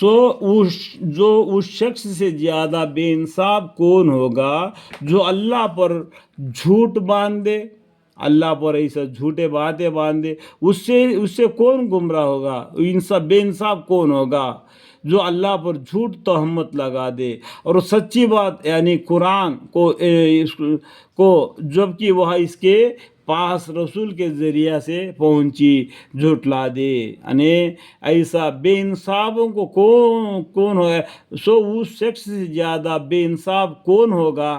سو اس شخص سے زیادہ بے انصاف کون ہوگا جو اللہ پر جھوٹ باندھے، اللہ پر ایسا جھوٹے باتیں باندھے. اس سے کون گمراہ ہوگا؟ بے انصاف کون ہوگا جو اللہ پر جھوٹ تہمت لگا دے اور سچی بات یعنی قرآن کو جبکہ وہ اس کے پاس رسول کے ذریعہ سے پہنچی جھٹلا دے. یعنی ایسا بے انصافوں کو کون ہے؟ سو اس شخص سے زیادہ بے انصاف کون ہوگا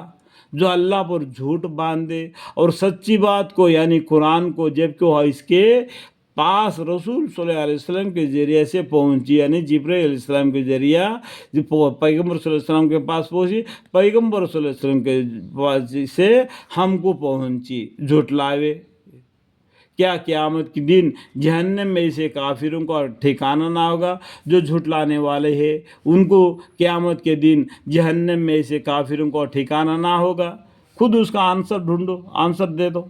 جو اللہ پر جھوٹ باندھے اور سچی بات کو یعنی قرآن کو جبکہ وہ اس کے پاس رسول صلی اللہ علیہ وسلم کے ذریعے سے پہنچی، یعنی جبرائیل علیہ السلام کے ذریعہ پیغمبر صلی اللہ علیہ وسلم کے پاس پہنچی، پیغمبر صلی اللہ علیہ وسلم کے پاس سے ہم کو پہنچی. جھٹلاوے کیا قیامت کے دن جہنم میں ایسے کافروں کا ٹھکانہ نہ ہوگا جو جھٹلانے والے ہیں؟ ان کو قیامت کے دن جہنم میں ایسے کافروں کا ٹھکانہ نہ ہوگا؟ خود اس کا آنسر ڈھونڈو، آنسر دے دو.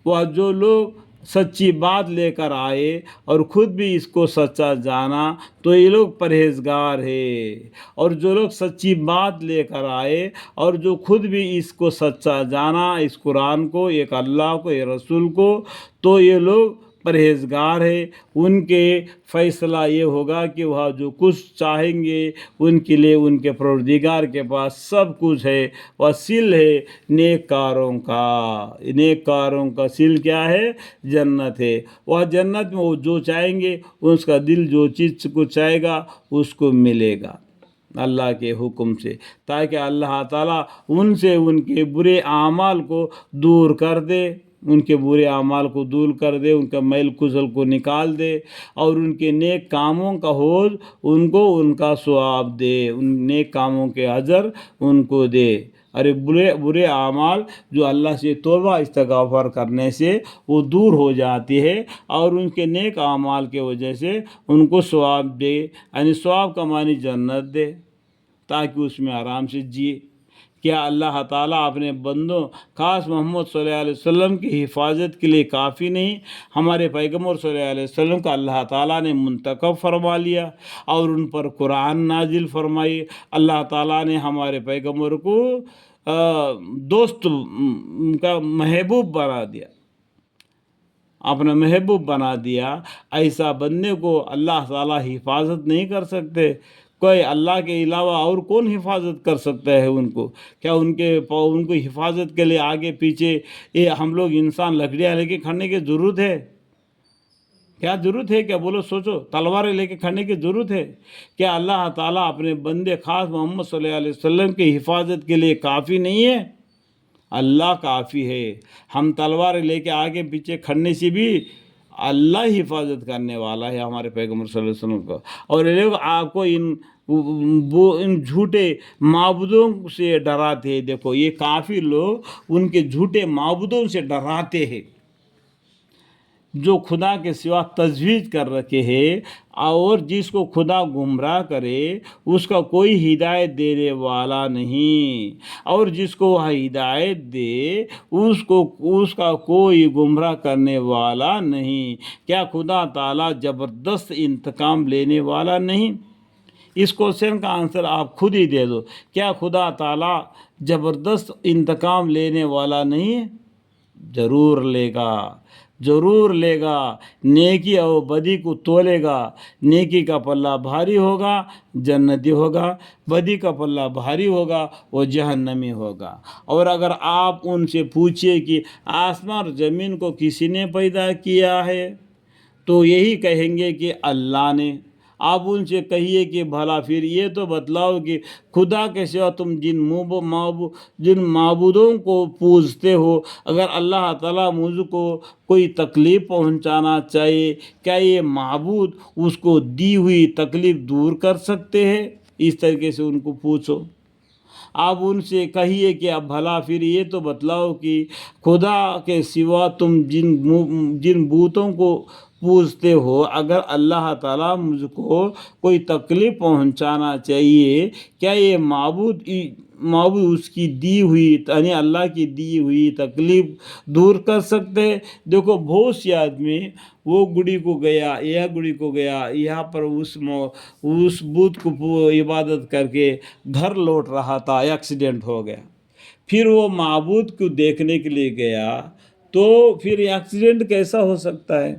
وہ جو لوگ سچی بات لے کر آئے اور خود بھی اس کو سچا جانا تو یہ لوگ پرہیزگار ہیں، اور جو لوگ سچی بات لے کر آئے اور جو خود بھی اس کو سچا جانا، اس قرآن کو، ایک اللہ کو، ایک رسول کو، تو یہ لوگ پرہیزگار ہے. ان کے فیصلہ یہ ہوگا کہ وہ جو کچھ چاہیں گے ان کے لیے ان کے پروردگار کے پاس سب کچھ ہے. وہ سل ہے نیک کاروں کا، نیک کاروں کا سل کیا ہے؟ جنت ہے. وہ جنت میں وہ جو چاہیں گے اس کا دل جو چیز کو چاہے گا اس کو ملے گا اللہ کے حکم سے، تاکہ اللہ تعالیٰ ان سے ان کے برے اعمال کو دور کر دے، ان کے برے اعمال کو دور کر دے، ان کا میل کچل کو نکال دے، اور ان کے نیک کاموں کا حوض ان کو ان کا ثواب دے، ان نیک کاموں کے اجر ان کو دے. ارے برے اعمال جو اللہ سے توبہ استغفار کرنے سے وہ دور ہو جاتی ہے، اور ان کے نیک اعمال کے وجہ سے ان کو ثواب دے، یعنی ثواب کا معنی جنت دے، تاکہ اس میں آرام سے جیے. کیا اللہ تعالیٰ اپنے بندوں خاص محمد صلی اللہ علیہ وسلم کی حفاظت کے لیے کافی نہیں؟ ہمارے پیغمبر صلی اللہ علیہ وسلم کا اللہ تعالیٰ نے منتخب فرما لیا اور ان پر قرآن نازل فرمائی. اللہ تعالیٰ نے ہمارے پیغمبر کو دوست کا محبوب بنا دیا، اپنا محبوب بنا دیا. ایسا بندے کو اللہ تعالیٰ حفاظت نہیں کر سکتے؟ کوئی اللہ کے علاوہ اور کون حفاظت کر سکتا ہے ان کو؟ کیا ان کو حفاظت کے لیے آگے پیچھے یہ ہم لوگ انسان لکڑیاں لے کے کھڑنے کی ضرورت ہے؟ کیا ضرورت ہے؟ کیا بولو، سوچو. تلواریں لے کے کھڑنے کی ضرورت ہے؟ کیا اللہ تعالیٰ اپنے بندے خاص محمد صلی اللہ علیہ وسلم کی حفاظت کے لیے کافی نہیں ہے؟ اللہ کافی ہے. ہم تلواریں لے کے آگے پیچھے کھڑنے سے بھی اللہ حفاظت کرنے والا ہے ہمارے پیغمبر صلی اللہ علیہ وسلم کو. اور یہ لوگ آپ کو ان جھوٹے معبودوں سے ڈراتے ہیں. دیکھو یہ کافر لوگ ان کے جھوٹے معبودوں سے ڈراتے ہیں جو خدا کے سوا تجویز کر رکھے ہیں، اور جس کو خدا گمراہ کرے اس کا کوئی ہدایت دینے والا نہیں، اور جس کو وہ ہدایت دے اس کا کوئی گمراہ کرنے والا نہیں. کیا خدا تعالیٰ زبردست انتقام لینے والا نہیں؟ اس کوشچن کا آنسر آپ خود ہی دے دو. کیا خدا تعالیٰ زبردست انتقام لینے والا نہیں ہے؟ ضرور لے گا، ضرور لے گا. نیکی اور بدی کو تولے گا. نیکی کا پلہ بھاری ہوگا جنتی ہوگا، بدی کا پلہ بھاری ہوگا وہ جہنمی ہوگا. اور اگر آپ ان سے پوچھئے کہ آسمان اور زمین کو کسی نے پیدا کیا ہے تو یہی کہیں گے کہ اللہ نے. آپ ان سے کہیے کہ بھلا پھر یہ تو بتلاؤ کہ خدا کے سوا تم جن معبودوں کو پوجتے ہو، اگر اللہ تعالیٰ مجھ کو کوئی تکلیف پہنچانا چاہیے کیا یہ معبود اس کو دی ہوئی تکلیف دور کر سکتے ہیں؟ اس طریقے سے ان کو پوچھو. آپ ان سے کہیے کہ اب بھلا پھر یہ تو بتلاؤ کہ خدا کے سوا تم جن بتوں کو پوچھتے ہو اگر اللہ تعالیٰ مجھ کو کوئی تکلیف پہنچانا چاہیے، کیا یہ معبود اس کی دی ہوئی یعنی اللہ کی دی ہوئی تکلیف دور کر سکتے ہیں؟ دیکھو بہت سے آدمی وہ گڑی کو گیا، یہ گڑی کو گیا، یہاں پر اس بت کو عبادت کر کے گھر لوٹ رہا تھا، ایکسیڈنٹ ہو گیا، پھر وہ معبود کو دیکھنے کے لیے گیا تو پھر ایکسیڈنٹ کیسا ہو سکتا ہے؟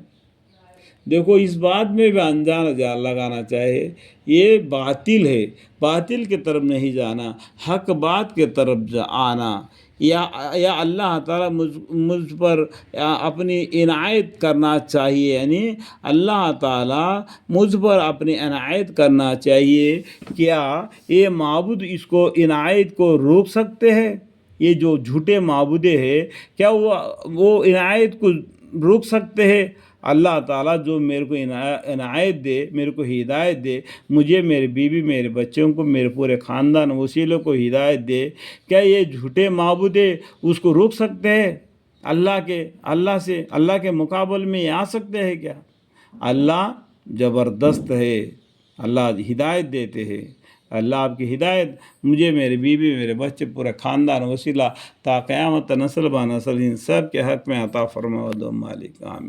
دیکھو اس بات میں بھی اندازہ لگانا چاہے، یہ باطل ہے، باطل کی طرف نہیں جانا، حق بات کی طرف آنا، یا اللہ تعالیٰ مجھ پر اپنی عنایت کرنا چاہیے، یعنی اللہ تعالیٰ مجھ پر اپنی عنایت کرنا چاہیے۔ کیا یہ معبود اس کو عنایت کو روک سکتے ہیں؟ یہ جو جھوٹے معبودے ہیں کیا وہ عنایت کو روک سکتے ہیں؟ اللہ تعالیٰ جو میرے کو عنایت دے، میرے کو ہدایت دے، مجھے، میرے بیوی، میرے بچوں کو، میرے پورے خاندان وسیلوں کو ہدایت دے، کیا یہ جھوٹے معبودے اس کو روک سکتے ہیں؟ اللہ کے مقابل میں یہ آ سکتے ہیں کیا؟ اللہ زبردست ہے، اللہ ہدایت دیتے ہیں۔ اللہ آپ کی ہدایت مجھے، میرے بیوی، میرے بچے، پورے خاندان وسیلہ تا قیامت نسل با نسل ان سب کے حق میں عطا فرما دو مالک، آمین۔